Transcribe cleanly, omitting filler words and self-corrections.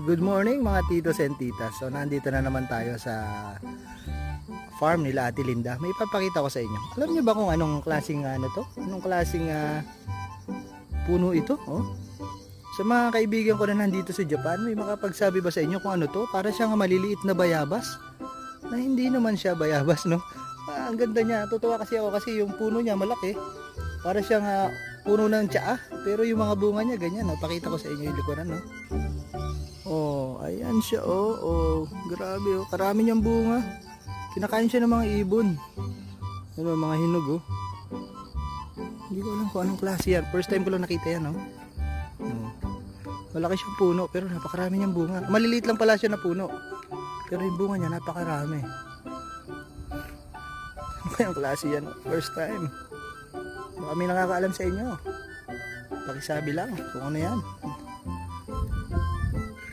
Good morning mga titos and titas. So nandito na naman tayo sa farm nila Ate Linda. May ipapakita ko sa inyo. Alam niyo ba kung anong klaseng Anong klaseng puno ito? Oh. Sa mga kaibigan ko na nandito sa Japan, may makapagsabi ba sa inyo kung ano to? Para siyang maliliit na bayabas. Na hindi naman siya bayabas, no? Ang ganda niya. Tutuwa kasi ako kasi yung puno niya malaki. Para siyang puno ng tsaa. Pero yung mga bunga niya ganyan. Napakita ko sa inyo yung likuran, no? Oh, ayan siya, oh, grabe, oh, karami niyang bunga. Kinakain siya ng mga ibon. Ano, mga hinog, oh. Hindi ko alam kung anong klase yan. First time ko lang nakita yan, oh. Oh. Malaki siyang puno, pero napakarami niyang bunga. Maliliit lang pala siya na puno. Pero yung bunga niya, napakarami. Ano kayang klase yan? First time. Baka may nakakaalam sa inyo. Pakisabi lang kung ano yan.